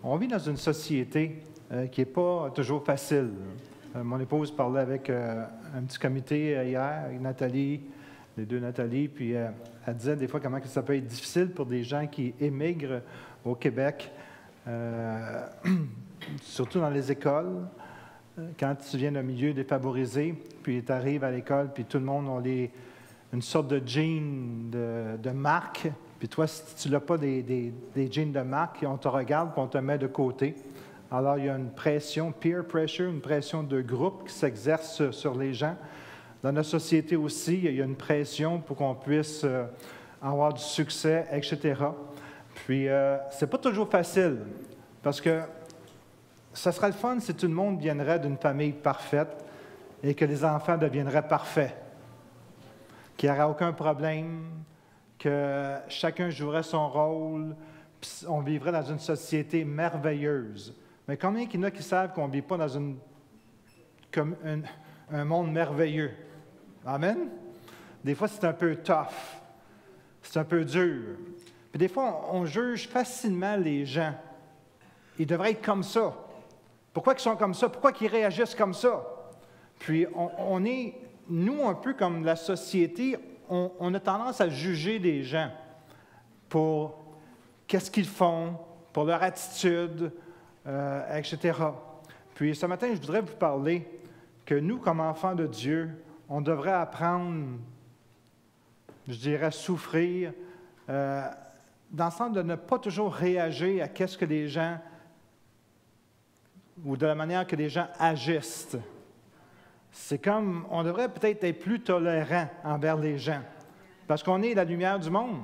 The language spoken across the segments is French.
On vit dans une société qui n'est pas toujours facile. Mon épouse parlait avec un petit comité hier, avec Nathalie, les deux Nathalie, puis elle disait des fois comment ça peut être difficile pour des gens qui émigrent au Québec, surtout dans les écoles. Quand tu viens d'un milieu défavorisé, puis tu arrives à l'école, puis tout le monde a une sorte de jean de marque, puis toi, si tu n'as pas des jeans de marque, on te regarde, puis on te met de côté. Alors, il y a une pression, peer pressure, une pression de groupe qui s'exerce sur les gens. Dans notre société aussi, il y a une pression pour qu'on puisse avoir du succès, etc. Puis, c'est pas toujours facile, parce que ça serait le fun si tout le monde viendrait d'une famille parfaite et que les enfants deviendraient parfaits, qu'il n'y aurait aucun problème, que chacun jouerait son rôle, puis on vivrait dans une société merveilleuse. Mais combien il y en a qui savent qu'on ne vit pas dans un monde merveilleux? Amen? Des fois, c'est un peu tough, c'est un peu dur. Puis des fois, on juge facilement les gens. Ils devraient être comme ça. Pourquoi ils sont comme ça? Pourquoi ils réagissent comme ça? Puis on est, nous, un peu comme la société, on a tendance à juger des gens pour qu'est-ce qu'ils font, pour leur attitude, etc. Puis ce matin, je voudrais vous parler que nous, comme enfants de Dieu, on devrait apprendre, je dirais, souffrir, dans le sens de ne pas toujours réagir à qu'est-ce que les gens, ou de la manière que les gens agissent. C'est comme, on devrait peut-être être plus tolérant envers les gens, parce qu'on est la lumière du monde.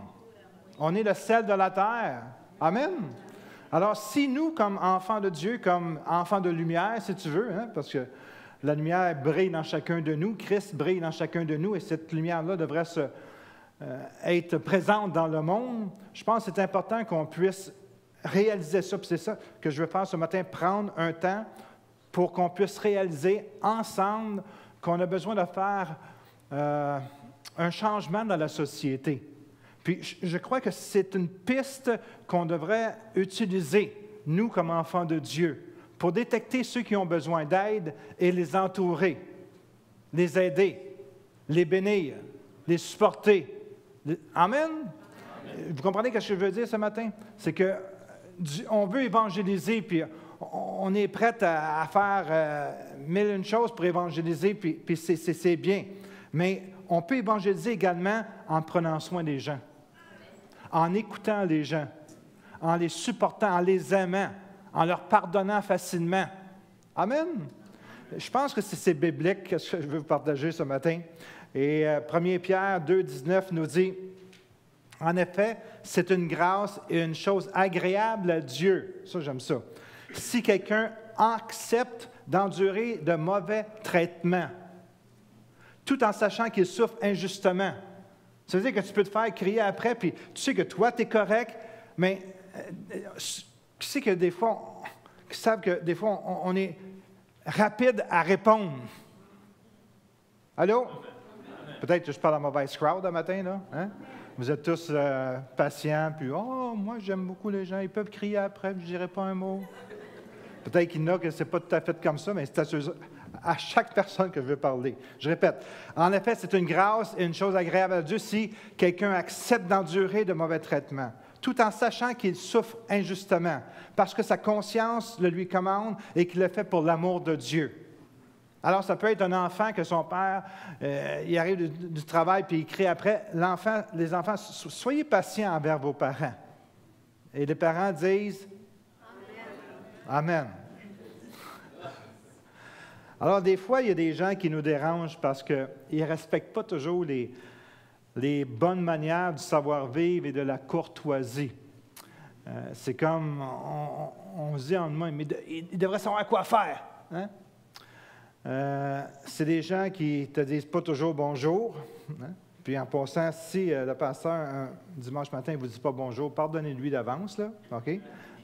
On est le sel de la terre. Amen. Alors, si nous, comme enfants de Dieu, comme enfants de lumière, si tu veux, parce que la lumière brille dans chacun de nous, Christ brille dans chacun de nous, et cette lumière-là devrait être présente dans le monde, je pense que c'est important qu'on puisse réaliser ça. Puis c'est ça que je veux faire ce matin, prendre un temps pour qu'on puisse réaliser ensemble qu'on a besoin de faire un changement dans la société. Puis je crois que c'est une piste qu'on devrait utiliser, nous, comme enfants de Dieu, pour détecter ceux qui ont besoin d'aide et les entourer, les aider, les bénir, les supporter. Amen? Vous comprenez ce que je veux dire ce matin? C'est qu'on veut évangéliser, puis on est prêt à faire mille et une choses pour évangéliser, puis c'est bien. Mais on peut évangéliser également en prenant soin des gens, en écoutant les gens, en les supportant, en les aimant, en leur pardonnant facilement. Amen? Je pense que c'est biblique, ce que je veux vous partager ce matin. Et 1 Pierre 2, 19 nous dit, « En effet, c'est une grâce et une chose agréable à Dieu. » Ça, j'aime ça. « Si quelqu'un accepte d'endurer de mauvais traitements, tout en sachant qu'il souffre injustement. » Ça veut dire que tu peux te faire crier après, puis tu sais que toi, tu es correct, mais tu sais que des fois, ils savent que des fois, on est rapide à répondre. Allô? Peut-être que je parle à mauvaise crowd un matin, là. Hein? Vous êtes tous patients, puis « Oh, moi, j'aime beaucoup les gens, ils peuvent crier après, puis je ne dirai pas un mot. » Peut-être qu'il y en a que ce n'est pas tout à fait comme ça, mais c'est à chaque personne que je veux parler. Je répète, en effet, c'est une grâce et une chose agréable à Dieu si quelqu'un accepte d'endurer de mauvais traitements, tout en sachant qu'il souffre injustement, parce que sa conscience le lui commande et qu'il le fait pour l'amour de Dieu. Alors, ça peut être un enfant que son père, il arrive du travail puis il crie après. Les enfants, soyez patients envers vos parents. Et les parents disent Amen. Amen. Alors, des fois, il y a des gens qui nous dérangent parce qu'ils ne respectent pas toujours les bonnes manières du savoir-vivre et de la courtoisie. C'est comme, on se dit en nous, mais il devrait savoir quoi faire. Hein? C'est des gens qui ne te disent pas toujours bonjour. Hein? Puis en passant, si le pasteur, un dimanche matin, ne vous dit pas bonjour, pardonnez-lui d'avance, là, OK?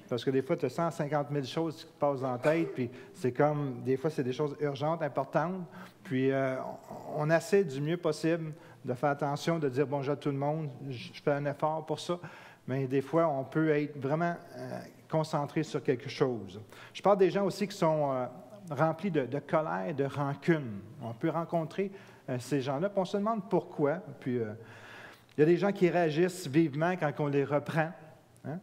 Parce que des fois, tu as 150 000 choses qui te passent dans la tête, puis c'est comme, des fois, c'est des choses urgentes, importantes. Puis on essaie du mieux possible de faire attention, de dire bonjour à tout le monde. Je fais un effort pour ça. mais des fois, on peut être vraiment concentré sur quelque chose. Je parle des gens aussi qui sont remplis de colère, de rancune. On peut rencontrer ces gens-là, puis on se demande pourquoi. Puis, il y a des gens qui réagissent vivement quand on les reprend. Hein?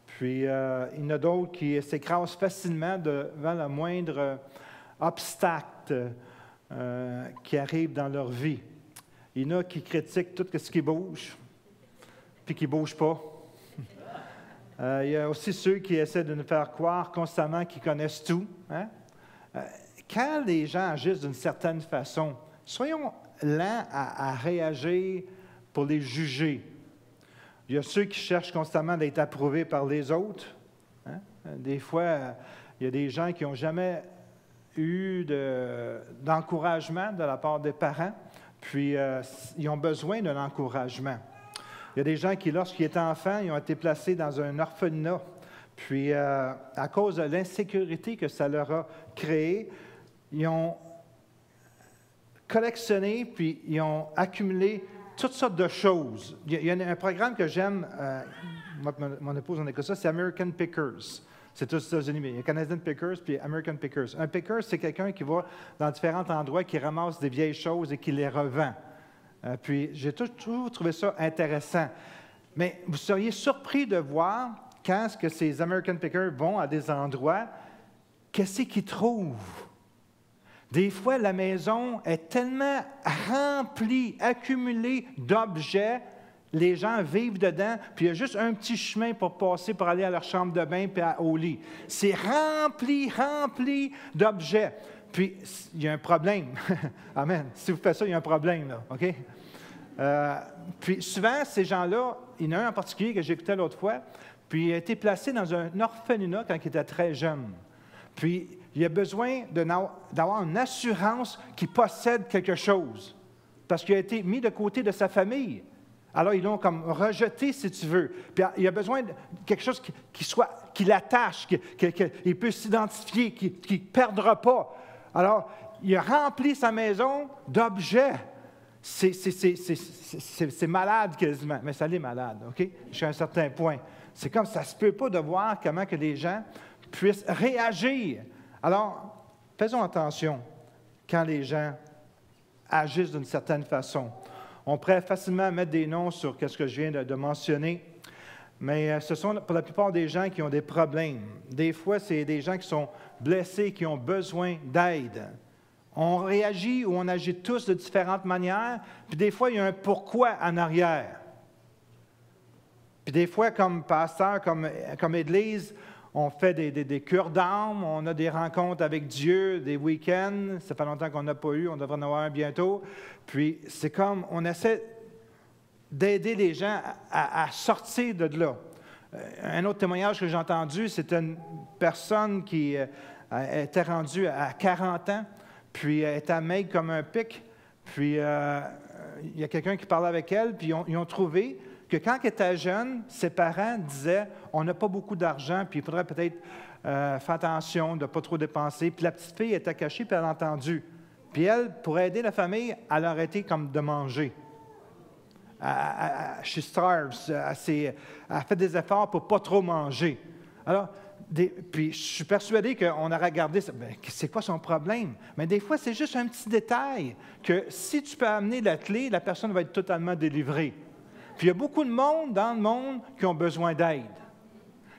Puis, il y en a d'autres qui s'écrasent facilement devant le moindre obstacle qui arrive dans leur vie. Il y en a qui critiquent tout ce qui bouge, puis qui ne bouge pas. Il y a aussi ceux qui essaient de nous faire croire constamment qu'ils connaissent tout. Hein? Quand les gens agissent d'une certaine façon, soyons lents à réagir pour les juger. Il y a ceux qui cherchent constamment d'être approuvés par les autres. Hein? Des fois, il y a des gens qui n'ont jamais eu d'encouragement de la part des parents, puis ils ont besoin d'un encouragement. Il y a des gens qui, lorsqu'ils étaient enfants, ils ont été placés dans un orphelinat. Puis, à cause de l'insécurité que ça leur a créé, ils ont collectionné, puis ils ont accumulé toutes sortes de choses. Il y a un programme que j'aime, mon épouse en écoute ça, c'est American Pickers. C'est aux États-Unis, mais il y a Canadian Pickers puis American Pickers. Un picker, c'est quelqu'un qui va dans différents endroits, qui ramasse des vieilles choses et qui les revend. Puis, j'ai toujours trouvé ça intéressant. Mais vous seriez surpris de voir, quand que ces American Pickers vont à des endroits, qu'est-ce qu'ils trouvent? Des fois, la maison est tellement remplie, accumulée d'objets, les gens vivent dedans, puis il y a juste un petit chemin pour passer, pour aller à leur chambre de bain puis au lit. C'est rempli d'objets. Puis, il y a un problème. Amen. Si vous faites ça, il y a un problème, là, OK? Puis, souvent, ces gens-là, il y en a un en particulier que j'écoutais l'autre fois, puis il a été placé dans un orphelinat quand il était très jeune. Puis, il a besoin d'avoir une assurance qu'il possède quelque chose, parce qu'il a été mis de côté de sa famille. Alors, ils l'ont comme rejeté, si tu veux. Puis, il a besoin de quelque chose qui l'attache, qu'il peut s'identifier, qu'il ne perdra pas. Alors, il a rempli sa maison d'objets. C'est malade quasiment, mais ça l'est malade, OK? Jusqu'à un certain point. C'est comme ça ne se peut pas de voir comment que les gens puissent réagir. Alors, faisons attention quand les gens agissent d'une certaine façon. On pourrait facilement mettre des noms sur ce que je viens de mentionner, mais ce sont pour la plupart des gens qui ont des problèmes. Des fois, c'est des gens qui sont blessés, qui ont besoin d'aide. On réagit ou on agit tous de différentes manières, puis des fois, il y a un pourquoi en arrière. Puis des fois, comme pasteur, comme Église, on fait des cures d'âme, on a des rencontres avec Dieu, des week-ends. Ça fait longtemps qu'on n'a pas eu, on devrait en avoir un bientôt. Puis c'est comme, on essaie d'aider les gens à sortir de là. Un autre témoignage que j'ai entendu, c'était une personne qui était rendue à 40 ans, puis elle était maigre comme un pic. Puis il y a quelqu'un qui parlait avec elle, puis ils ont trouvé que quand elle était jeune, ses parents disaient « on n'a pas beaucoup d'argent, puis il faudrait peut-être faire attention de ne pas trop dépenser ». Puis la petite fille était cachée, puis elle a entendu. Puis elle, pour aider la famille, elle a arrêté comme de manger. She starves. Elle fait des efforts pour ne pas trop manger. Alors, puis je suis persuadé qu'on aurait regardé ça. Bien, c'est quoi son problème? Mais des fois, c'est juste un petit détail que si tu peux amener la clé, la personne va être totalement délivrée. Puis il y a beaucoup de monde dans le monde qui ont besoin d'aide.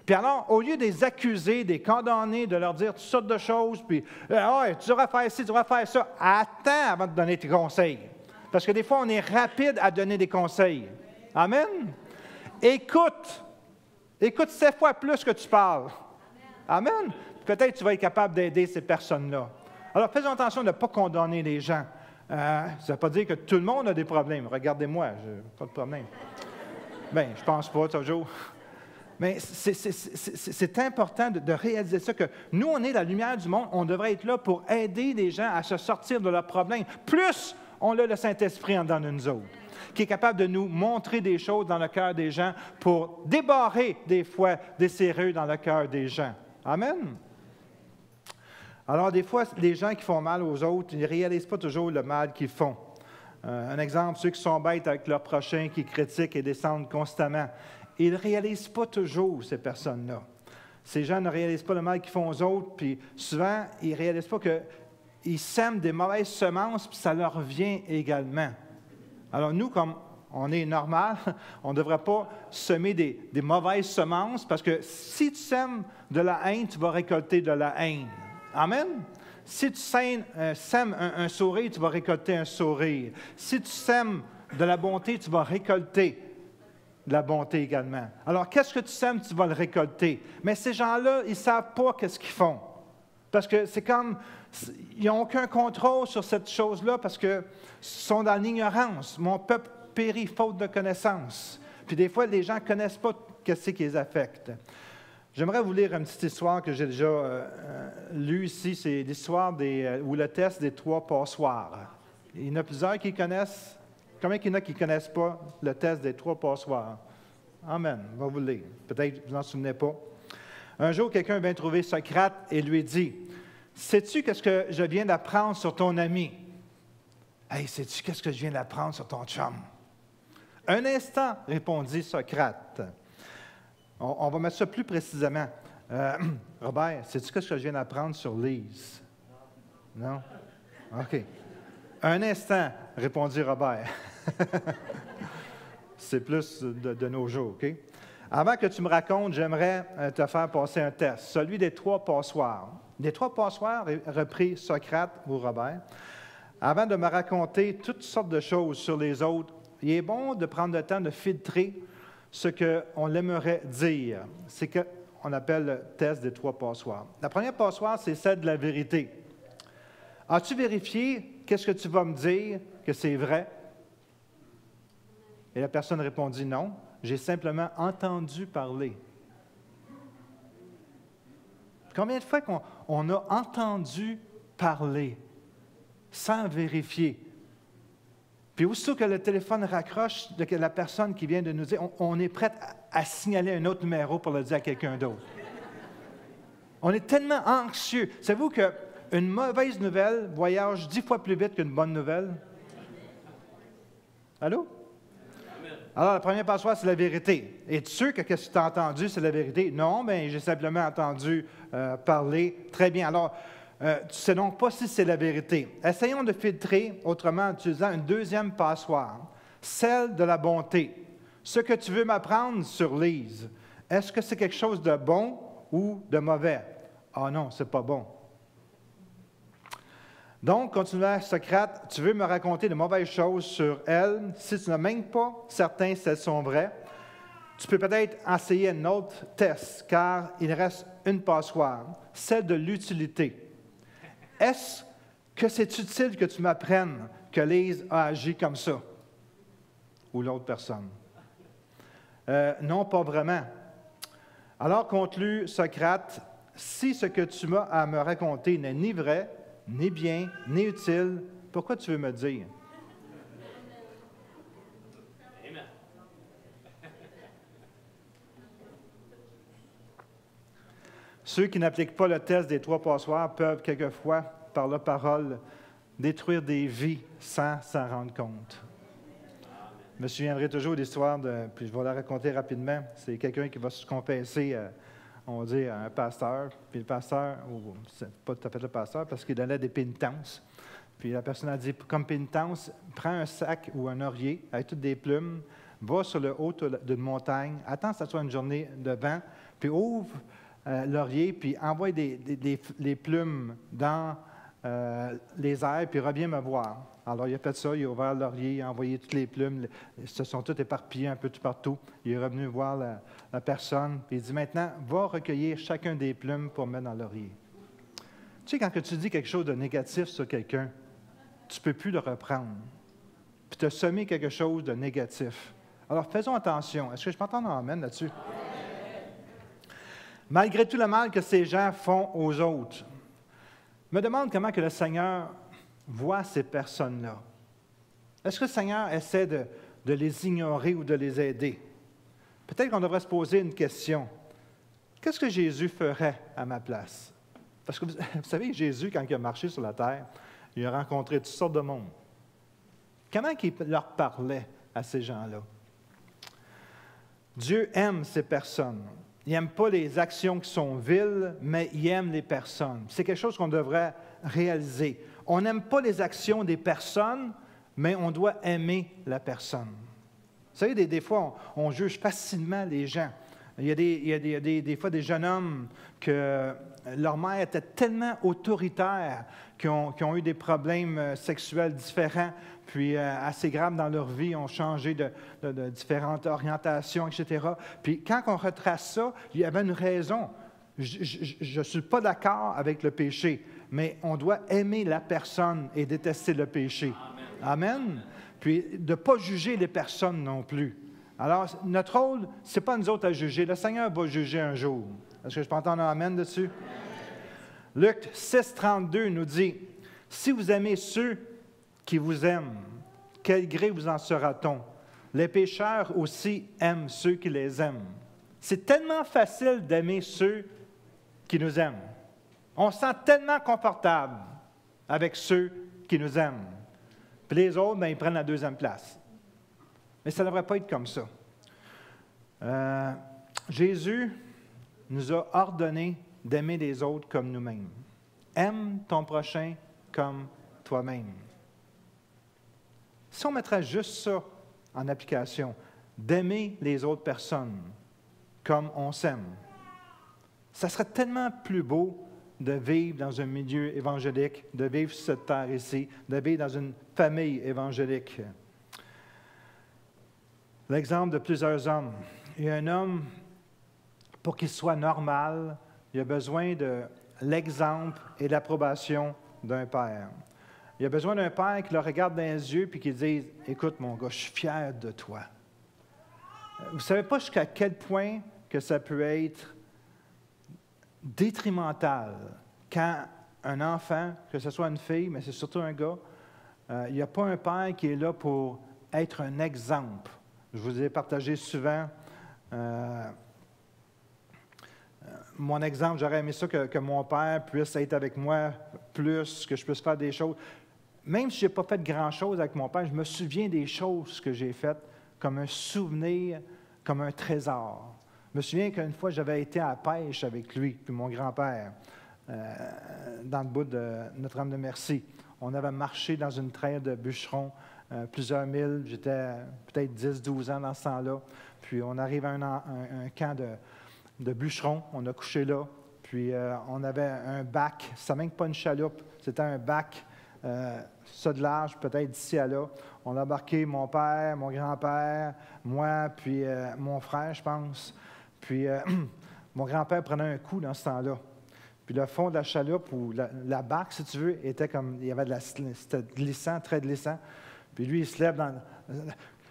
Puis alors, au lieu de les accuser, de les condamner, de leur dire toutes sortes de choses, puis tu devrais faire ci, tu devrais faire ça, attends avant de donner tes conseils. Parce que des fois, on est rapide à donner des conseils. Amen? Écoute 7 fois plus que tu parles. Amen? Peut-être que tu vas être capable d'aider ces personnes-là. Alors, faisons attention de ne pas condamner les gens. Ça ne veut pas dire que tout le monde a des problèmes. Regardez-moi, je n'ai pas de problème. Bien, je ne pense pas toujours. Mais c'est important de réaliser ça, que nous, on est la lumière du monde. On devrait être là pour aider les gens à se sortir de leurs problèmes. Plus on a le Saint-Esprit en dedans de nous autres, qui est capable de nous montrer des choses dans le cœur des gens pour débarrer des fois des serrures dans le cœur des gens. Amen. Alors, des fois, les gens qui font mal aux autres, ils ne réalisent pas toujours le mal qu'ils font. Un exemple, ceux qui sont bêtes avec leurs prochains, qui critiquent et descendent constamment. Ils ne réalisent pas toujours, ces personnes-là. Ces gens ne réalisent pas le mal qu'ils font aux autres, puis souvent, ils ne réalisent pas qu'ils sèment des mauvaises semences, puis ça leur vient également. Alors nous, comme on est normal, on ne devrait pas semer des mauvaises semences, parce que si tu sèmes de la haine, tu vas récolter de la haine. Amen? Si tu sèmes un sourire, tu vas récolter un sourire. Si tu sèmes de la bonté, tu vas récolter de la bonté également. Alors, qu'est-ce que tu sèmes, tu vas le récolter. Mais ces gens-là, ils ne savent pas qu'est-ce qu'ils font. Parce que c'est comme, ils n'ont aucun contrôle sur cette chose-là parce qu'ils sont dans l'ignorance. Mon peuple périt faute de connaissance. Puis des fois, les gens ne connaissent pas qu'est-ce qui les affecte. J'aimerais vous lire une petite histoire que j'ai déjà lue ici. C'est l'histoire ou le test des 3 passoires. Il y en a plusieurs qui connaissent. Combien il y en a qui ne connaissent pas le test des 3 passoires? Amen. On va vous le lire. Peut-être que vous n'en souvenez pas. Un jour, quelqu'un vient trouver Socrate et lui dit, « Sais-tu qu'est-ce que je viens d'apprendre sur ton ami? »« Hey, sais-tu qu'est-ce que je viens d'apprendre sur ton chum? » « Un instant, répondit Socrate. On va mettre ça plus précisément. Robert, sais-tu ce que je viens d'apprendre sur Lise? Non? OK. Un instant, répondit Robert. C'est plus de nos jours, OK? Avant que tu me racontes, j'aimerais te faire passer un test, celui des 3 passoires. Les 3 passoires, reprit Socrate ou Robert, avant de me raconter toutes sortes de choses sur les autres, il est bon de prendre le temps de filtrer ce qu'on aimerait dire. C'est ce qu'on appelle le test des 3 passoires. La première passoire, c'est celle de la vérité. As-tu vérifié qu'est-ce que tu vas me dire que c'est vrai? Et la personne répondit non. J'ai simplement entendu parler. Combien de fois qu'on a entendu parler sans vérifier? Puis aussitôt que le téléphone raccroche de la personne qui vient de nous dire, on est prêt à signaler un autre numéro pour le dire à quelqu'un d'autre. On est tellement anxieux. Savez-vous qu'une mauvaise nouvelle voyage 10 fois plus vite qu'une bonne nouvelle? Allô? Alors, la première passoire, c'est la vérité. Es-tu sûr que ce que tu as entendu, c'est la vérité? Non, bien, j'ai simplement entendu parler. Très bien. Alors, tu ne sais donc pas si c'est la vérité. Essayons de filtrer autrement en utilisant une deuxième passoire, celle de la bonté. Ce que tu veux m'apprendre sur Lise, est-ce que c'est quelque chose de bon ou de mauvais? Ah non, c'est pas bon. Donc, continuant Socrate, tu veux me raconter de mauvaises choses sur elle. Si tu n'es même pas certain si elles sont vraies, tu peux peut-être essayer un autre test, car il reste une passoire, celle de l'utilité. Est-ce que c'est utile que tu m'apprennes que Lise a agi comme ça? Ou l'autre personne? Non, pas vraiment. Alors, conclut Socrate, si ce que tu m'as à me raconter n'est ni vrai, ni bien, ni utile, pourquoi tu veux me dire? Amen. Ceux qui n'appliquent pas le test des 3 passoires peuvent quelquefois, par la parole, détruire des vies sans s'en rendre compte. Je me souviendrai toujours d'histoire, puis je vais la raconter rapidement. C'est quelqu'un qui va se confesser, on va dire, à un pasteur. Puis le pasteur, c'est pas tout à fait le pasteur, parce qu'il donnait des pénitences. Puis la personne a dit, comme pénitence, prends un sac ou un oreiller avec toutes des plumes, va sur le haut d'une montagne, attends que ça soit une journée de vent, puis ouvre l'oreiller, puis envoie les plumes dans les airs, puis reviens me voir. Alors, il a fait ça, il a ouvert l'oreiller, il a envoyé toutes les plumes, elles se sont toutes éparpillées un peu tout partout. Il est revenu voir la personne, puis il dit, maintenant, va recueillir chacun des plumes pour mettre dans l'oreiller. Tu sais, quand tu dis quelque chose de négatif sur quelqu'un, tu ne peux plus le reprendre, puis tu as semé quelque chose de négatif. Alors, faisons attention. Est-ce que je peux entendre un amen là-dessus? Malgré tout le mal que ces gens font aux autres, je me demande comment que le Seigneur voit ces personnes-là. Est-ce que le Seigneur essaie de les ignorer ou de les aider? Peut-être qu'on devrait se poser une question. Qu'est-ce que Jésus ferait à ma place? Parce que vous savez, Jésus, quand il a marché sur la terre, il a rencontré toutes sortes de monde. comment il leur parlait à ces gens-là? Dieu aime ces personnes. Il n'aime pas les actions qui sont viles, mais il aime les personnes. C'est quelque chose qu'on devrait réaliser. On n'aime pas les actions des personnes, mais on doit aimer la personne. Vous savez, des fois, on juge facilement les gens. Il y a des fois des jeunes hommes que leur mère était tellement autoritaire qu'ils ont eu des problèmes sexuels différents, puis assez graves dans leur vie, ont changé de différentes orientations, etc. Puis quand on retrace ça, il y avait une raison. Je ne suis pas d'accord avec le péché, mais on doit aimer la personne et détester le péché. Amen. Amen. Puis de ne pas juger les personnes non plus. Alors, notre rôle, ce n'est pas nous autres à juger. Le Seigneur va juger un jour. Est-ce que je peux entendre un amen dessus? Luc 6, 32 nous dit, « Si vous aimez ceux qui vous aiment, quel gré vous en sera-t-on? Les pécheurs aussi aiment ceux qui les aiment. » C'est tellement facile d'aimer ceux qui nous aiment. On se sent tellement confortable avec ceux qui nous aiment. Puis les autres, bien, ils prennent la deuxième place. Mais ça ne devrait pas être comme ça. Jésus nous a ordonné d'aimer les autres comme nous-mêmes. Aime ton prochain comme toi-même. Si on mettrait juste ça en application, d'aimer les autres personnes comme on s'aime, ça serait tellement plus beau de vivre dans un milieu évangélique, de vivre sur cette terre ici, de vivre dans une famille évangélique. L'exemple de plusieurs hommes. Il y a un homme, pour qu'il soit normal, il a besoin de l'exemple et l'approbation d'un père. Il a besoin d'un père qui le regarde dans les yeux et qui dise « Écoute, mon gars, je suis fier de toi. » Vous ne savez pas jusqu'à quel point que ça peut être détrimental quand un enfant, que ce soit une fille, mais c'est surtout un gars, il n'y a pas un père qui est là pour être un exemple. Je vous ai partagé souvent mon exemple. J'aurais aimé ça que mon père puisse être avec moi plus, que je puisse faire des choses. Même si je n'ai pas fait grand-chose avec mon père, je me souviens des choses que j'ai faites comme un souvenir, comme un trésor. Je me souviens qu'une fois, j'avais été à la pêche avec lui, puis mon grand-père, dans le bout de Notre-Dame-de-Merci. On avait marché dans une traîne de bûcherons plusieurs milles. J'étais peut-être 10-12 ans dans ce temps-là. Puis on arrive à un camp de bûcherons. On a couché là. Puis on avait un bac. C'était même pas une chaloupe. C'était un bac, ça de large, peut-être d'ici à là. On a embarqué mon père, mon grand-père, moi, puis mon frère, je pense. Puis mon grand-père prenait un coup dans ce temps-là. Puis le fond de la chaloupe, ou la barque, si tu veux, était comme, il y avait c'était glissant, très glissant. Puis lui, il se lève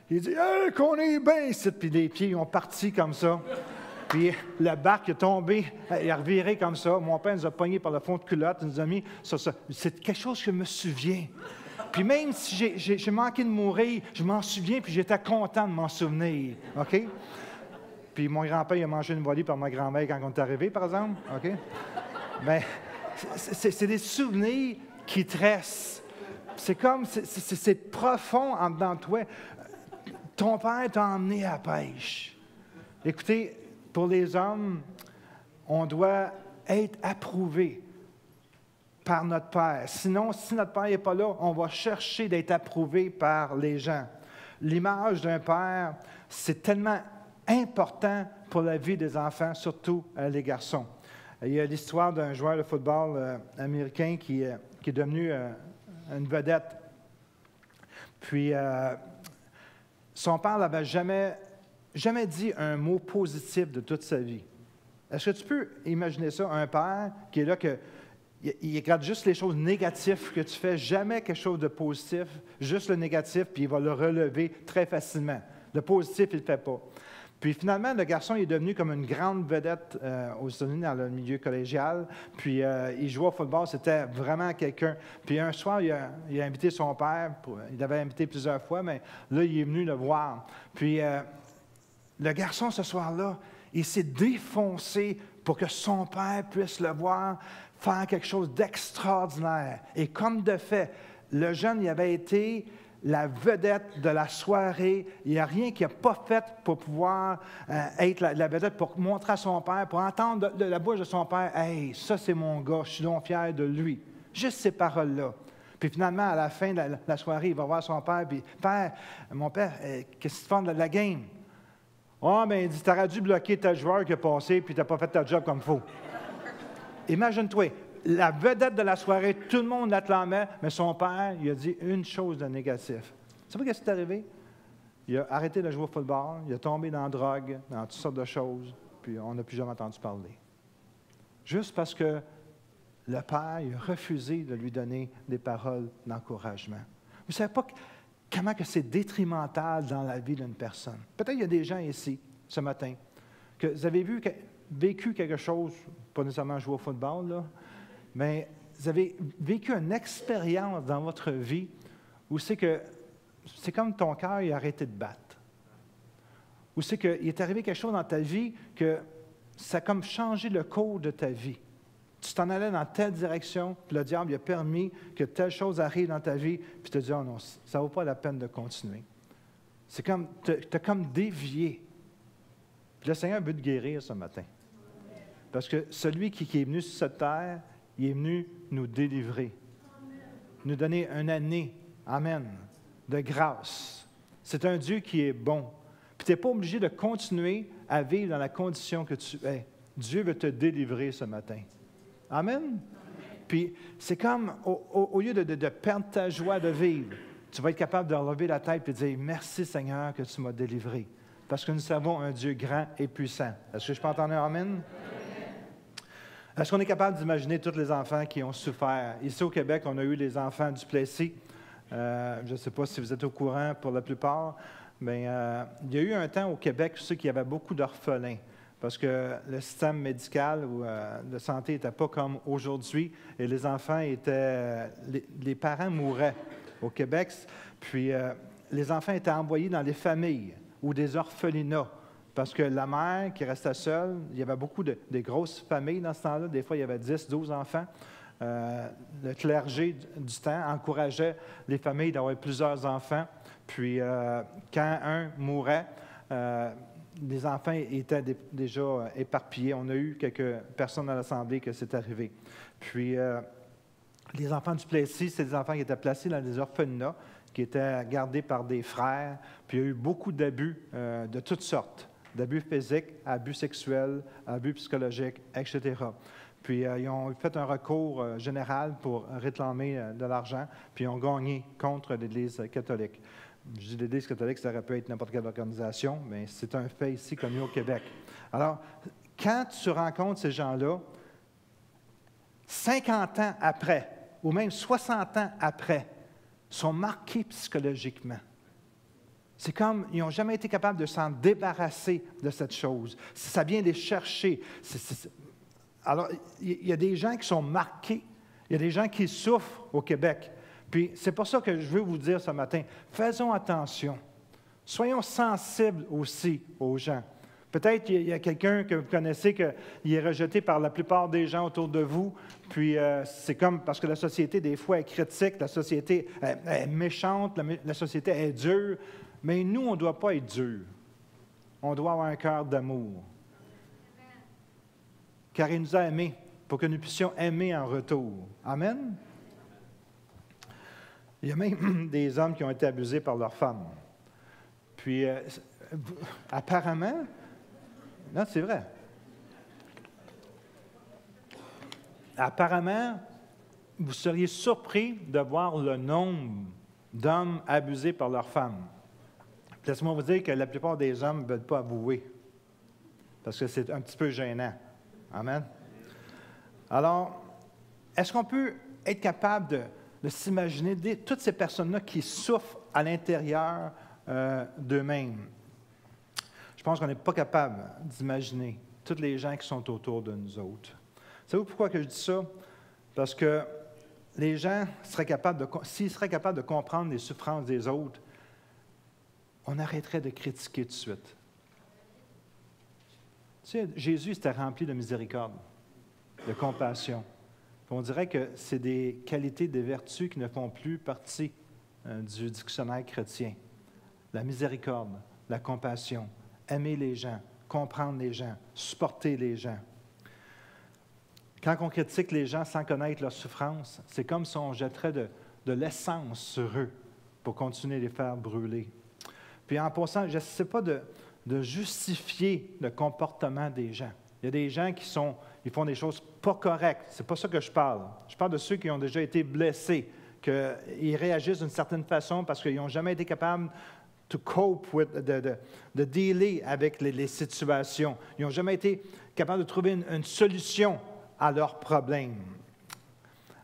il dit « Hey, qu'on est bien ici! » Puis les pieds, ils ont parti comme ça. Puis la barque est tombée, elle a reviré comme ça. Mon père nous a pognés par le fond de culotte, il nous a mis sur ça. C'est quelque chose que je me souviens. Puis même si j'ai manqué de mourir, je m'en souviens, puis j'étais content de m'en souvenir. OK? Puis mon grand-père, il a mangé une volée par ma grand-mère quand on est arrivé, par exemple. OK? Bien, c'est des souvenirs qui te restent. C'est comme, c'est profond en dedans de toi. Ton père t'a emmené à la pêche. Écoutez, pour les hommes, on doit être approuvé par notre Père. Sinon, si notre Père n'est pas là, on va chercher d'être approuvé par les gens. L'image d'un père, c'est tellement important pour la vie des enfants, surtout les garçons. Il y a l'histoire d'un joueur de football américain qui est devenu une vedette. Puis, son père n'avait jamais dit un mot positif de toute sa vie. Est-ce que tu peux imaginer ça, un père qui est là, il regarde juste les choses négatives que tu fais, jamais quelque chose de positif, juste le négatif, puis il va le relever très facilement. Le positif, il ne le fait pas. Puis finalement, le garçon est devenu comme une grande vedette aux États-Unis dans le milieu collégial. Puis il jouait au football, c'était vraiment quelqu'un. Puis un soir, il a invité son père, il l'avait invité plusieurs fois, mais là, il est venu le voir. Puis le garçon, ce soir-là, il s'est défoncé pour que son père puisse le voir faire quelque chose d'extraordinaire. Et comme de fait, le jeune, il avait été la vedette de la soirée. Il n'y a rien qu'il n'a pas fait pour pouvoir être la vedette, pour montrer à son père, pour entendre de la bouche de son père, « Hey, ça c'est mon gars, je suis donc fier de lui. » Juste ces paroles-là. Puis finalement, à la fin de la soirée, il va voir son père, puis « Père, mon père, qu'est-ce que tu fais de la game? » « Ah, oh, bien, il dit, tu aurais dû bloquer tel joueur qui a passé, puis tu n'as pas fait ta job comme il faut. » Imagine-toi, la vedette de la soirée, tout le monde l'acclamait, mais son père, il a dit une chose de négatif. Tu sais pas ce qui est arrivé? Il a arrêté de jouer au football, il a tombé dans la drogue, dans toutes sortes de choses, puis on n'a plus jamais entendu parler. Juste parce que le père il a refusé de lui donner des paroles d'encouragement. Vous ne savez pas comment que c'est détrimental dans la vie d'une personne. Peut-être qu'il y a des gens ici, ce matin, que vous avez vécu quelque chose, pas nécessairement jouer au football, là, mais vous avez vécu une expérience dans votre vie où c'est que c'est comme ton cœur a arrêté de battre. Où c'est qu'il est arrivé quelque chose dans ta vie que ça a comme changé le cours de ta vie. Tu t'en allais dans telle direction, puis le diable il a permis que telle chose arrive dans ta vie, puis tu te dis, oh non, ça ne vaut pas la peine de continuer. C'est comme, tu as comme dévié. Puis le Seigneur veut te guérir ce matin. Parce que celui qui est venu sur cette terre, il est venu nous délivrer, nous donner une année, amen, de grâce. C'est un Dieu qui est bon. Puis tu n'es pas obligé de continuer à vivre dans la condition que tu es. Dieu veut te délivrer ce matin. Amen. Puis c'est comme, au lieu de perdre ta joie de vivre, tu vas être capable de relever la tête et de dire, merci Seigneur que tu m'as délivré. Parce que nous servons un Dieu grand et puissant. Est-ce que je peux entendre un amen? Est-ce qu'on est capable d'imaginer tous les enfants qui ont souffert? Ici au Québec, on a eu les enfants du Plessis. Je ne sais pas si vous êtes au courant pour la plupart, mais il y a eu un temps au Québec, je sais qu'il y avait beaucoup d'orphelins. Parce que le système médical ou de santé n'était pas comme aujourd'hui et les enfants étaient... les parents mouraient au Québec, puis les enfants étaient envoyés dans les familles ou des orphelinats parce que la mère qui restait seule, il y avait beaucoup de grosses familles dans ce temps-là, des fois il y avait 10, 12 enfants. Le clergé du temps encourageait les familles d'avoir plusieurs enfants, puis quand un mourait, les enfants étaient déjà éparpillés. On a eu quelques personnes à l'Assemblée que c'est arrivé. Puis, les enfants du Plessis, c'est des enfants qui étaient placés dans des orphelinats, qui étaient gardés par des frères. Puis, il y a eu beaucoup d'abus de toutes sortes. D'abus physiques, abus sexuels, abus psychologiques, etc. Puis, ils ont fait un recours général pour réclamer de l'argent, puis ils ont gagné contre l'Église catholique. Je dis l'Église catholique, ça aurait pu être n'importe quelle organisation, mais c'est un fait ici connu au Québec. Alors, quand tu rencontres ces gens-là, 50 ans après, ou même 60 ans après, sont marqués psychologiquement. C'est comme, ils n'ont jamais été capables de s'en débarrasser de cette chose. Ça vient les chercher. Alors, il y a des gens qui sont marqués. Il y a des gens qui souffrent au Québec. Puis, c'est pour ça que je veux vous dire ce matin, faisons attention. Soyons sensibles aussi aux gens. Peut-être qu'il y a quelqu'un que vous connaissez qui est rejeté par la plupart des gens autour de vous, puis c'est comme parce que la société, des fois, est critique, la société est méchante, la société est dure, mais nous, on ne doit pas être dur. On doit avoir un cœur d'amour. Car il nous a aimés pour que nous puissions aimer en retour. Amen? Il y a même des hommes qui ont été abusés par leurs femmes. Puis, apparemment, non, c'est vrai. Apparemment, vous seriez surpris de voir le nombre d'hommes abusés par leurs femmes. Laissez-moi vous dire que la plupart des hommes ne veulent pas avouer, parce que c'est un petit peu gênant. Amen? Alors, est-ce qu'on peut être capable de s'imaginer toutes ces personnes-là qui souffrent à l'intérieur d'eux-mêmes? Je pense qu'on n'est pas capable d'imaginer tous les gens qui sont autour de nous autres. Savez-vous pourquoi que je dis ça? Parce que les gens seraient capables s'ils seraient capables de comprendre les souffrances des autres, on arrêterait de critiquer tout de suite. Tu sais, Jésus était rempli de miséricorde, de compassion. On dirait que c'est des qualités, des vertus qui ne font plus partie du dictionnaire chrétien. La miséricorde, la compassion, aimer les gens, comprendre les gens, supporter les gens. Quand on critique les gens sans connaître leur souffrance, c'est comme si on jetterait de l'essence sur eux pour continuer de les faire brûler. Puis en passant, je ne sais pas de justifier le comportement des gens. Il y a des gens ils font des choses pas correctes. Ce n'est pas ça que je parle. Je parle de ceux qui ont déjà été blessés, qu'ils réagissent d'une certaine façon parce qu'ils n'ont jamais été capables to cope with, de dealer avec les situations. Ils n'ont jamais été capables de trouver une solution à leurs problèmes.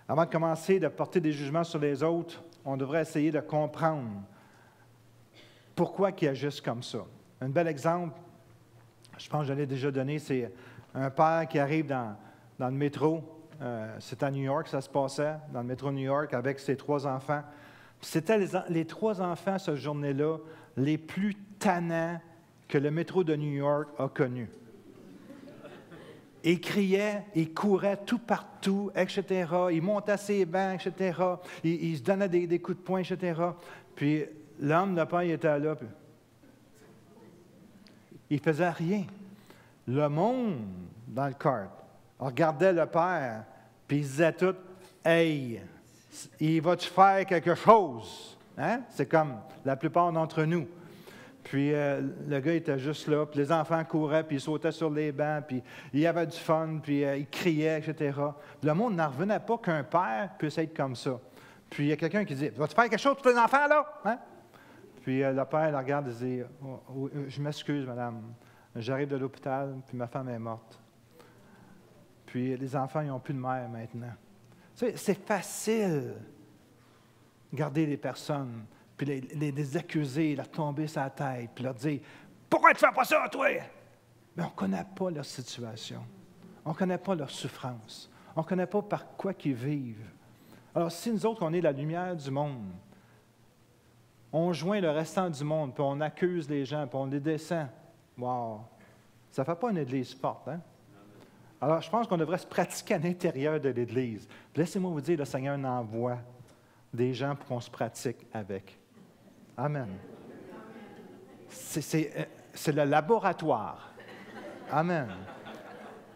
Avant de commencer de porter des jugements sur les autres, on devrait essayer de comprendre pourquoi ils agissent comme ça. Un bel exemple, je pense que je l'ai déjà donné, c'est un père qui arrive dans le métro. C'est à New York, ça se passait, dans le métro de New York, avec ses 3 enfants. C'était les 3 enfants, cette journée-là, les plus tannants que le métro de New York a connus. Ils criaient, ils couraient tout partout, etc. Ils montaient ses bancs, etc. Ils se donnaient des coups de poing, etc. Puis l'homme de père, il était là. Puis il ne faisait rien. Le monde, dans le cart, regardait le père, puis ils disaient tout, « Hey, il va-tu faire quelque chose? » Hein? C'est comme la plupart d'entre nous. Puis le gars était juste là, puis les enfants couraient, puis ils sautaient sur les bancs, puis il y avait du fun, puis ils criaient, etc. Le monde n'en revenait pas qu'un père puisse être comme ça. Puis il y a quelqu'un qui dit, « Vas-tu faire quelque chose pour tes enfants, là? Hein? » Puis le père le regarde et dit, oh, « Je m'excuse, madame. J'arrive de l'hôpital, puis ma femme est morte. » Puis les enfants, ils n'ont plus de mère maintenant. C'est facile de garder les personnes, puis les accuser, leur tomber sur la tête, puis leur dire « Pourquoi tu ne fais pas ça, toi? » Mais on ne connaît pas leur situation. On ne connaît pas leur souffrance. On ne connaît pas par quoi ils vivent. Alors, si nous autres, on est la lumière du monde, on joint le restant du monde, puis on accuse les gens, puis on les descend, wow! Ça ne fait pas une église forte, hein? Alors, je pense qu'on devrait se pratiquer à l'intérieur de l'Église. Laissez-moi vous dire, le Seigneur envoie des gens pour qu'on se pratique avec. Amen. C'est le laboratoire. Amen.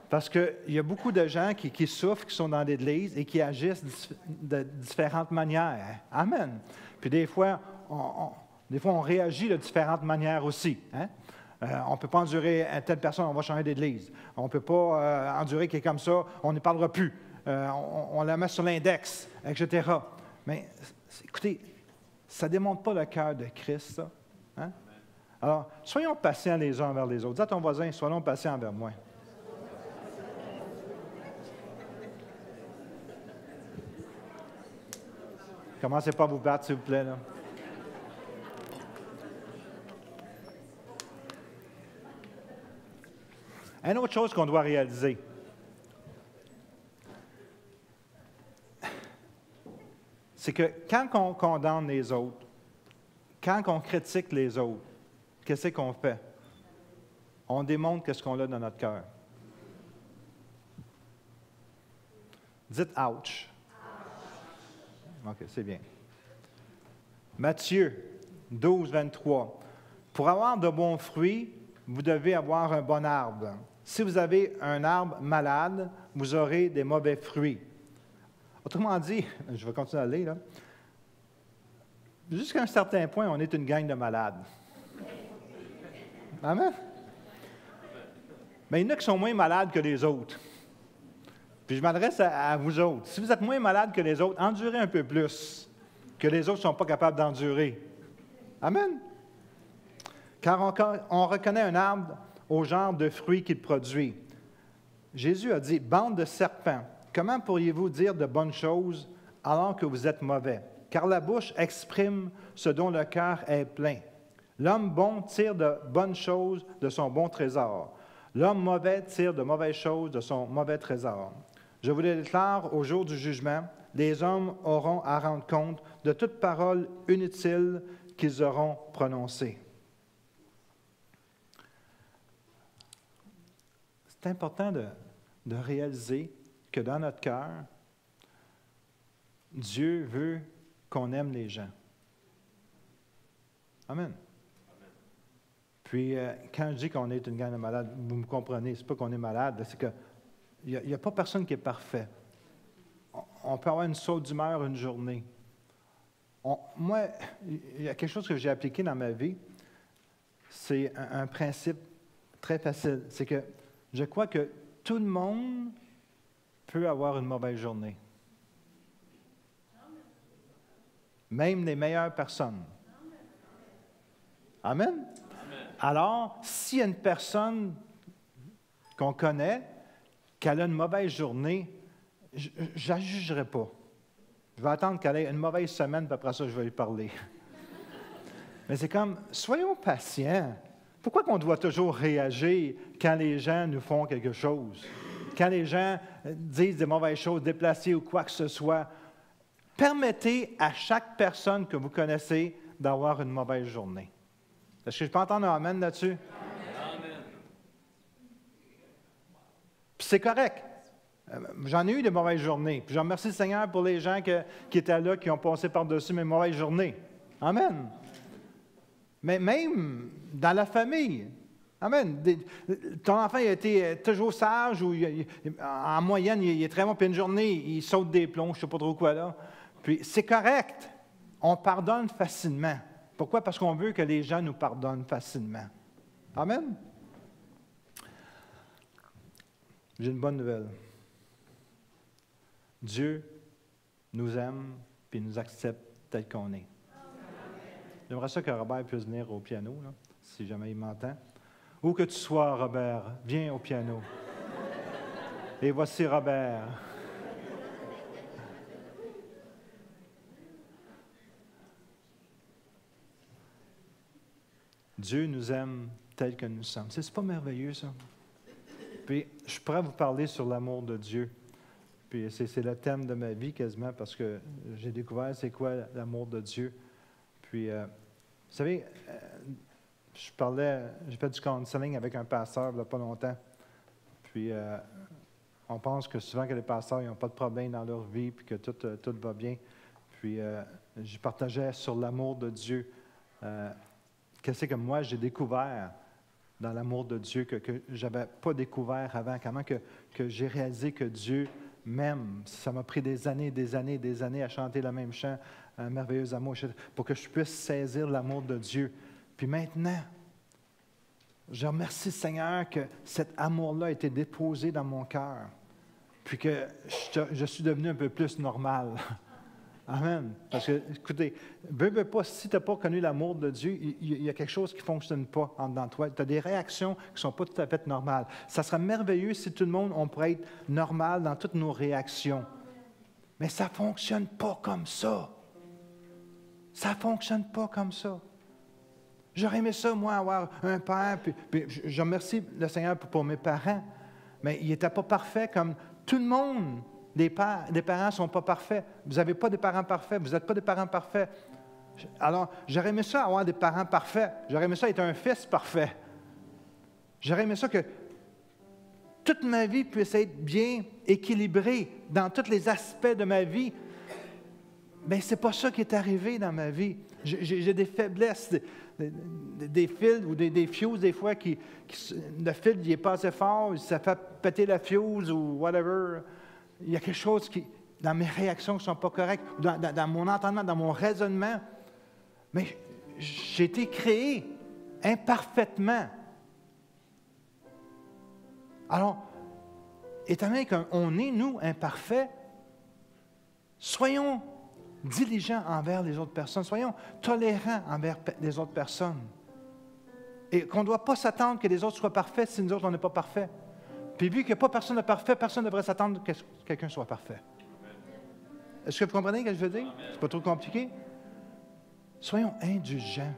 Parce qu'il y a beaucoup de gens qui souffrent, qui sont dans l'Église et qui agissent de différentes manières. Amen. Puis des fois, on réagit de différentes manières aussi. Hein? On ne peut pas endurer telle personne, on va changer d'église. On ne peut pas endurer qui est comme ça, on ne parlera plus. On la met sur l'index, etc. Mais écoutez, ça ne démontre pas le cœur de Christ, ça. Hein? Alors, soyons patients les uns envers les autres. Dis à ton voisin, soyons patients envers moi. Commencez pas à vous battre, s'il vous plaît, là. Une autre chose qu'on doit réaliser, c'est que quand on condamne les autres, quand on critique les autres, qu'est-ce qu'on fait? On démontre ce qu'on a dans notre cœur. Dites « ouch ». OK, c'est bien. Matthieu 12, 23. « Pour avoir de bons fruits, vous devez avoir un bon arbre. Si vous avez un arbre malade, vous aurez des mauvais fruits. » Autrement dit, je vais continuer à lire, là. Jusqu'à un certain point, on est une gang de malades. Amen? Mais il y en a qui sont moins malades que les autres. Puis je m'adresse à vous autres. Si vous êtes moins malades que les autres, endurez un peu plus que les autres ne sont pas capables d'endurer. Amen? Car on reconnaît un arbre au genre de fruits qu'il produit. Jésus a dit, « Bande de serpents, comment pourriez-vous dire de bonnes choses alors que vous êtes mauvais? Car la bouche exprime ce dont le cœur est plein. L'homme bon tire de bonnes choses de son bon trésor. L'homme mauvais tire de mauvaises choses de son mauvais trésor. Je vous le déclare, au jour du jugement, les hommes auront à rendre compte de toute parole inutile qu'ils auront prononcée. » C'est important de réaliser que dans notre cœur, Dieu veut qu'on aime les gens. Amen. Puis, quand je dis qu'on est une gang de malades, vous me comprenez, c'est pas qu'on est malade, c'est qu'il n'y a pas personne qui est parfait. On peut avoir une saute d'humeur une journée. Moi, il y a quelque chose que j'ai appliqué dans ma vie, c'est un principe très facile. C'est que je crois que tout le monde peut avoir une mauvaise journée. Même les meilleures personnes. Amen? Alors, s'il y a une personne qu'on connaît, qu'elle a une mauvaise journée, je ne la jugerai pas. Je vais attendre qu'elle ait une mauvaise semaine, puis après ça, je vais lui parler. Mais c'est comme, soyons patients. Pourquoi qu'on doit toujours réagir quand les gens nous font quelque chose? Quand les gens disent des mauvaises choses, déplacées ou quoi que ce soit, permettez à chaque personne que vous connaissez d'avoir une mauvaise journée. Est-ce que je peux entendre un amen là-dessus? Amen. Puis c'est correct. J'en ai eu des mauvaises journées. Puis je remercie le Seigneur pour les gens qui étaient là, qui ont passé par-dessus mes mauvaises journées. Amen. Mais même dans la famille, amen. Ton enfant il a été toujours sage ou en moyenne, il est très bon, puis une journée, il saute des plombs, je ne sais pas trop quoi là. Puis c'est correct. On pardonne facilement. Pourquoi? Parce qu'on veut que les gens nous pardonnent facilement. Amen. J'ai une bonne nouvelle. Dieu nous aime et nous accepte tel qu'on est. J'aimerais ça que Robert puisse venir au piano, là, si jamais il m'entend. Où que tu sois, Robert, viens au piano. Et voici Robert. Dieu nous aime tel que nous sommes. C'est pas merveilleux, ça? Puis, je pourrais vous parler sur l'amour de Dieu. Puis, c'est le thème de ma vie quasiment parce que j'ai découvert c'est quoi l'amour de Dieu. Puis, vous savez, j'ai fait du counseling avec un pasteur il n'y a pas longtemps. Puis, on pense que souvent que les pasteurs n'ont pas de problème dans leur vie puis que tout va bien. Puis, je partageais sur l'amour de Dieu. Qu'est-ce que moi j'ai découvert dans l'amour de Dieu que je n'avais pas découvert avant? Comment que j'ai réalisé que Dieu m'aime? Ça m'a pris des années à chanter le même chant, un merveilleux amour, pour que je puisse saisir l'amour de Dieu. Puis maintenant, je remercie le Seigneur que cet amour-là a été déposé dans mon cœur, puis que je suis devenu un peu plus normal. Amen. Parce que, écoutez, veux pas, si tu n'as pas connu l'amour de Dieu, il y a quelque chose qui ne fonctionne pas en dedans de toi. Tu as des réactions qui ne sont pas tout à fait normales. Ça serait merveilleux si tout le monde, on pourrait être normal dans toutes nos réactions. Mais ça ne fonctionne pas comme ça. Ça ne fonctionne pas comme ça. J'aurais aimé ça, moi, avoir un père, puis je remercie le Seigneur pour mes parents, mais ils n'étaient pas parfaits comme tout le monde. Les parents ne sont pas parfaits. Vous n'avez pas des parents parfaits. Vous n'êtes pas des parents parfaits. Alors, j'aurais aimé ça avoir des parents parfaits. J'aurais aimé ça être un fils parfait. J'aurais aimé ça que toute ma vie puisse être bien équilibrée dans tous les aspects de ma vie. Mais ce n'est pas ça qui est arrivé dans ma vie. J'ai des faiblesses, des fils ou des fuses, des fois, le fil n'est pas assez fort, ça fait péter la fuse ou whatever. Il y a quelque chose dans mes réactions qui ne sont pas correctes, dans mon entendement, dans mon raisonnement. Mais j'ai été créé imparfaitement. Alors, étant donné qu'on est, nous, imparfaits, soyons diligents envers les autres personnes, soyons tolérants envers les autres personnes. Et qu'on ne doit pas s'attendre que les autres soient parfaits si nous autres, on n'est pas parfaits. Puis vu qu'il n'y a pas personne de parfait, personne ne devrait s'attendre que quelqu'un soit parfait. Est-ce que vous comprenez ce que je veux dire? C'est pas trop compliqué? Soyons indulgents.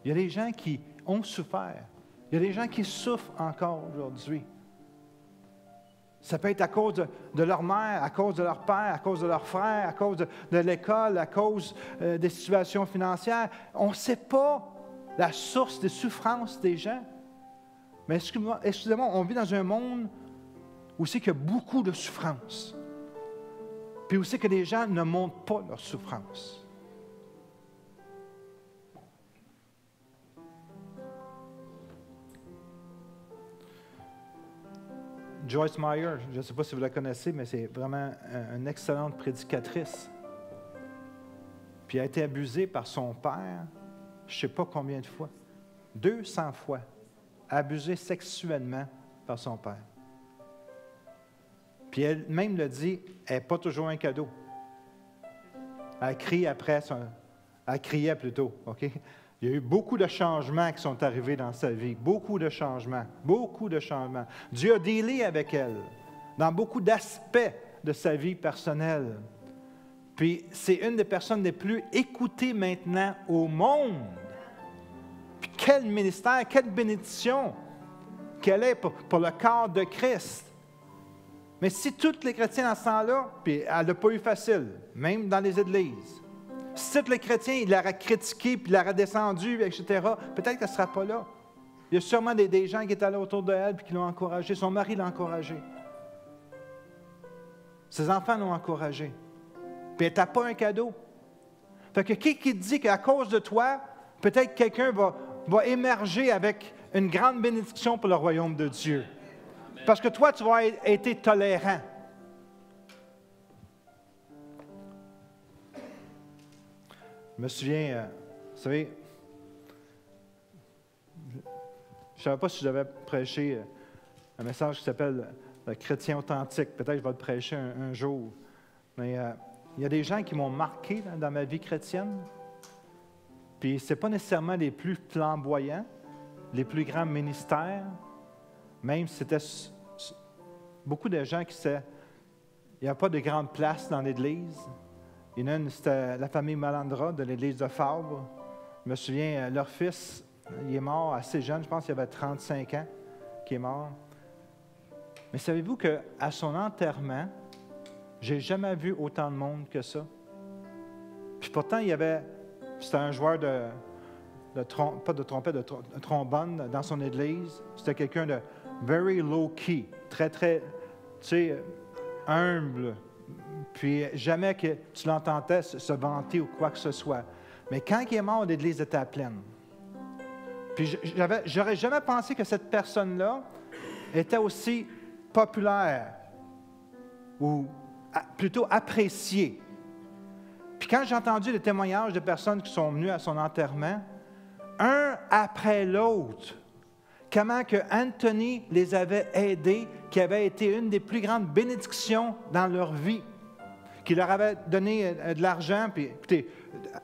Il y a des gens qui ont souffert. Il y a des gens qui souffrent encore aujourd'hui. Ça peut être à cause de leur mère, à cause de leur père, à cause de leur frère, à cause de l'école, à cause des situations financières. On ne sait pas la source des souffrances des gens. Mais excusez-moi, on vit dans un monde où c'est qu'il y a beaucoup de souffrances. Puis aussi que les gens ne montrent pas leur souffrance. Joyce Meyer, je ne sais pas si vous la connaissez, mais c'est vraiment une excellente prédicatrice. Puis elle a été abusée par son père, je ne sais pas combien de fois, 200 fois, abusée sexuellement par son père. Puis elle-même le dit, elle n'est pas toujours un cadeau. Elle crie après, elle criait plutôt, OK? Il y a eu beaucoup de changements qui sont arrivés dans sa vie, beaucoup de changements. Dieu a dealé avec elle dans beaucoup d'aspects de sa vie personnelle. Puis c'est une des personnes les plus écoutées maintenant au monde. Puis quel ministère, quelle bénédiction qu'elle est pour le corps de Christ. Mais si tous les chrétiens dans ce temps-là, puis elle n'a pas eu facile, même dans les églises, si tous les chrétiens, il l'aurait critiqué, puis il l'aurait descendu, etc., peut-être qu'elle ne sera pas là. Il y a sûrement des gens qui étaient là autour d'elle, puis qui l'ont encouragée. Son mari l'a encouragée. Ses enfants l'ont encouragée. Puis elle n'a pas un cadeau. Fait que qui dit qu'à cause de toi, peut-être quelqu'un va émerger avec une grande bénédiction pour le royaume de Dieu. Parce que toi, tu vas être tolérant. Je me souviens, vous savez, je ne savais pas si j'avais prêché un message qui s'appelle « Le chrétien authentique ». Peut-être que je vais le prêcher un jour. Mais il y a des gens qui m'ont marqué dans ma vie chrétienne. Puis ce n'est pas nécessairement les plus flamboyants, les plus grands ministères. Même si c'était beaucoup de gens qui disaient il n'y a pas de grande place dans l'Église. Il y en a une, c'était la famille Malandra de l'Église de Fabre. Je me souviens, leur fils, il est mort assez jeune, je pense qu'il avait 35 ans qu'il est mort. Mais savez-vous qu'à son enterrement, je n'ai jamais vu autant de monde que ça. Puis pourtant, c'était un joueur pas de trompette, de trombone dans son église. C'était quelqu'un de very low-key, très, très, tu sais, humble. Puis jamais que tu l'entendais se vanter ou quoi que ce soit. Mais quand il est mort, l'église était pleine. Puis j'aurais jamais pensé que cette personne-là était aussi populaire ou plutôt appréciée. Puis quand j'ai entendu les témoignages de personnes qui sont venues à son enterrement, un après l'autre, comment que Anthony les avait aidés, qui avait été une des plus grandes bénédictions dans leur vie, qui leur avait donné de l'argent, puis écoutez,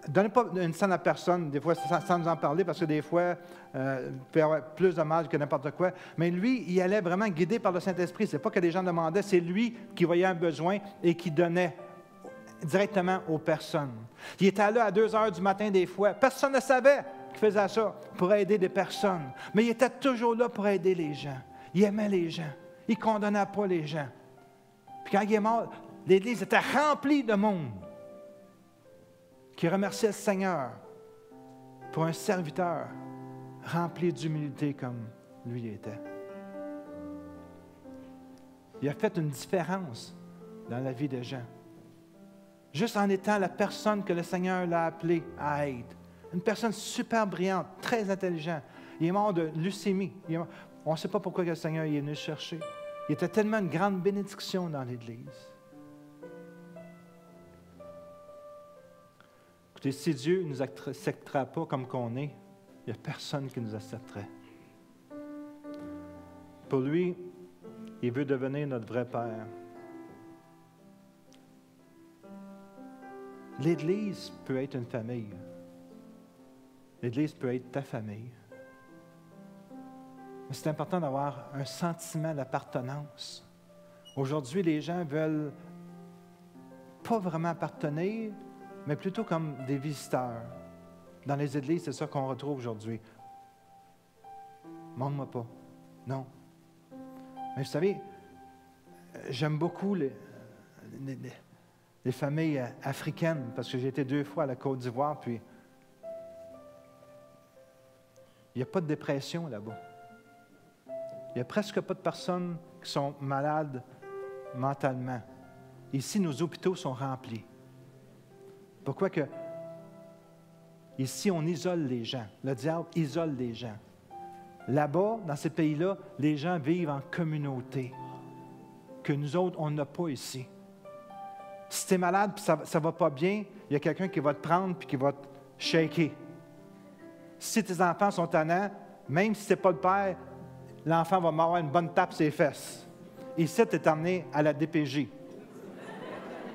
donnez pas une scène à personne, des fois sans nous en parler, parce que des fois, il peut y avoir plus de mal que n'importe quoi, mais lui, il allait vraiment guidé par le Saint-Esprit. Ce n'est pas que les gens demandaient, c'est lui qui voyait un besoin et qui donnait directement aux personnes. Il était là à 2 heures du matin des fois. Personne ne savait qu'il faisait ça pour aider des personnes. Mais il était toujours là pour aider les gens. Il aimait les gens. Il ne condamnait pas les gens. Puis quand il est mort, l'Église était remplie de monde qui remerciait le Seigneur pour un serviteur rempli d'humilité comme lui était. Il a fait une différence dans la vie des gens. Juste en étant la personne que le Seigneur l'a appelé à être. Une personne super brillante, très intelligente. Il est mort de leucémie. On ne sait pas pourquoi le Seigneur est venu le chercher. Il était tellement une grande bénédiction dans l'Église. Écoutez, si Dieu ne nous acceptera pas comme qu'on est, il n'y a personne qui nous accepterait. Pour lui, il veut devenir notre vrai Père. L'Église peut être une famille. L'Église peut être ta famille. Mais c'est important d'avoir un sentiment d'appartenance. Aujourd'hui, les gens veulent pas vraiment appartenir, mais plutôt comme des visiteurs. Dans les églises, c'est ça qu'on retrouve aujourd'hui. Manque-moi pas. Non. Mais vous savez, j'aime beaucoup les familles africaines, parce que j'ai été 2 fois à la Côte d'Ivoire, puis il n'y a pas de dépression là-bas. Il n'y a presque pas de personnes qui sont malades mentalement. ici, nos hôpitaux sont remplis. Pourquoi que ici, on isole les gens. Le diable isole les gens. Là-bas, dans ces pays-là, les gens vivent en communauté, que nous autres, on n'a pas ici. Si tu es malade et ça ne va pas bien, il y a quelqu'un qui va te prendre et qui va te shaker. Si tes enfants sont tannants, même si ce n'est pas le père, l'enfant va m'avoir une bonne tape sur les fesses. Ici, tu es emmené à la DPJ.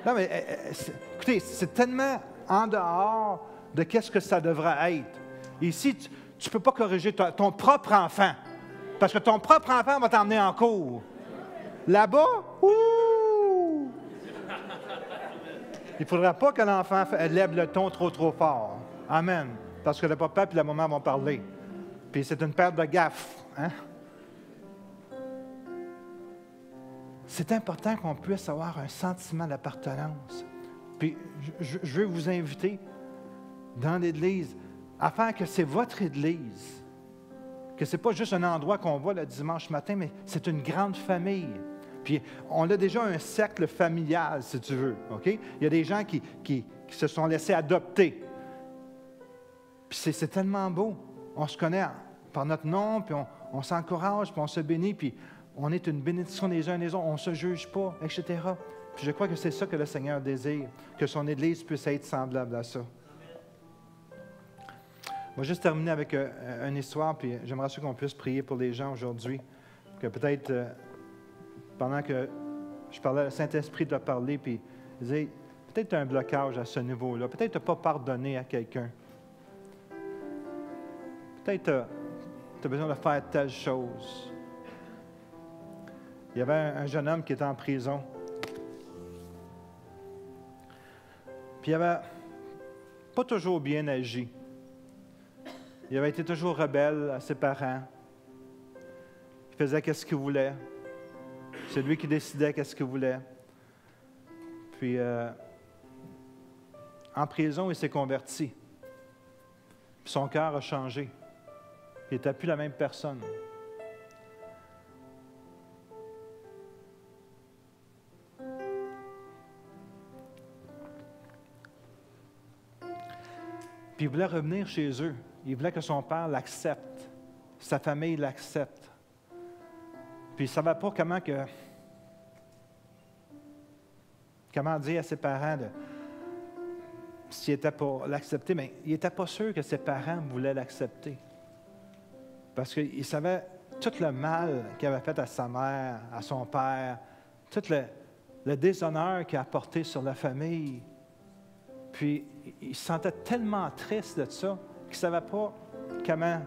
Non, mais écoutez, c'est tellement en dehors de qu'est-ce que ça devrait être. Ici, tu ne peux pas corriger ton propre enfant, parce que ton propre enfant va t'emmener en cours. Là-bas, ouh! Il ne faudra pas que l'enfant lève le ton trop fort. Amen. Parce que le papa et la maman vont parler. Puis c'est une paire de gaffes. Hein? C'est important qu'on puisse avoir un sentiment d'appartenance. Puis je veux vous inviter dans l'Église à faire que c'est votre Église. Que ce n'est pas juste un endroit qu'on va le dimanche matin, mais c'est une grande famille. Puis on a déjà un cercle familial, si tu veux. OK? Il y a des gens qui se sont laissés adopter. Puis c'est tellement beau. On se connaît par notre nom, puis on s'encourage, puis on se bénit, puis on est une bénédiction les uns les autres, on ne se juge pas, etc. Puis je crois que c'est ça que le Seigneur désire, que son Église puisse être semblable à ça. Je vais juste terminer avec une histoire, puis j'aimerais qu'on puisse prier pour les gens aujourd'hui. Que peut-être, pendant que je parlais, le Saint-Esprit t'a parlé, puis il disait, peut-être tu as un blocage à ce niveau-là, peut-être tu n'as pas pardonné à quelqu'un. Peut-être tu as besoin de faire telle chose. Il y avait un jeune homme qui était en prison. Puis il n'avait pas toujours bien agi. Il avait été toujours rebelle à ses parents. Il faisait ce qu'il voulait. C'est lui qui décidait ce qu'il voulait. Puis, en prison, il s'est converti. Puis son cœur a changé. Il n'était plus la même personne. Puis il voulait revenir chez eux. Il voulait que son père l'accepte. Sa famille l'accepte. Puis il ne savait pas comment dire à ses parents s'il était pour l'accepter, mais il n'était pas sûr que ses parents voulaient l'accepter. Parce qu'il savait tout le mal qu'il avait fait à sa mère, à son père, tout le déshonneur qu'il a apporté sur la famille. Puis, il se sentait tellement triste de ça qu'il ne savait pas comment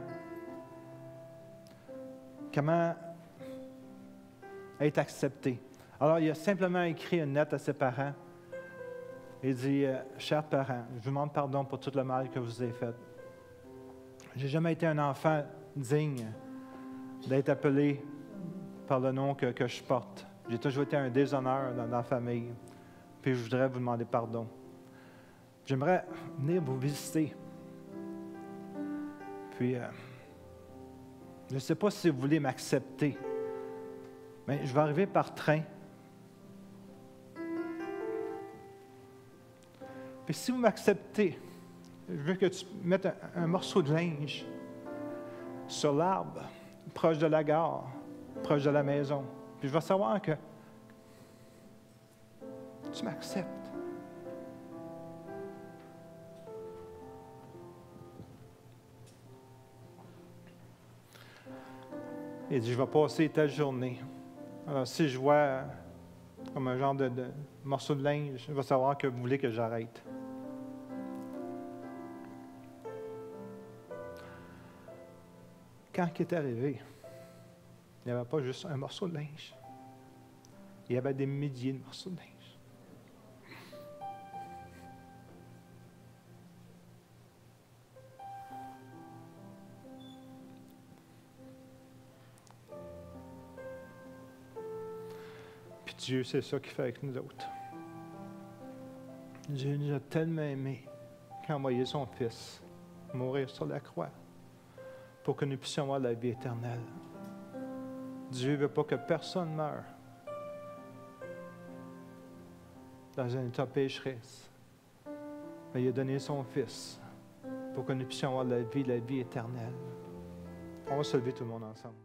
être accepté. Alors, il a simplement écrit une lettre à ses parents. Il dit, « Chers parents, je vous demande pardon pour tout le mal que vous avez fait. Je n'ai jamais été un enfant digne d'être appelé par le nom que je porte. J'ai toujours été un déshonneur dans la famille. Puis, je voudrais vous demander pardon. J'aimerais venir vous visiter. Puis, je ne sais pas si vous voulez m'accepter, mais je vais arriver par train. Puis si vous m'acceptez, je veux que tu mettes un morceau de linge sur l'arbre, proche de la gare, proche de la maison. Puis je vais savoir que tu m'acceptes. Il dit, je vais passer telle journée. Alors, si je vois comme un genre de morceau de linge, je vais savoir que vous voulez que j'arrête. Quand il est arrivé, il n'y avait pas juste un morceau de linge. Il y avait des milliers de morceaux de linge. Dieu, c'est ça qu'il fait avec nous autres. Dieu nous a tellement aimés qu'il a envoyé son Fils mourir sur la croix pour que nous puissions avoir la vie éternelle. Dieu ne veut pas que personne meure. dans un état pécheresse. Mais il a donné son Fils pour que nous puissions avoir la vie éternelle. On va se lever tout le monde ensemble.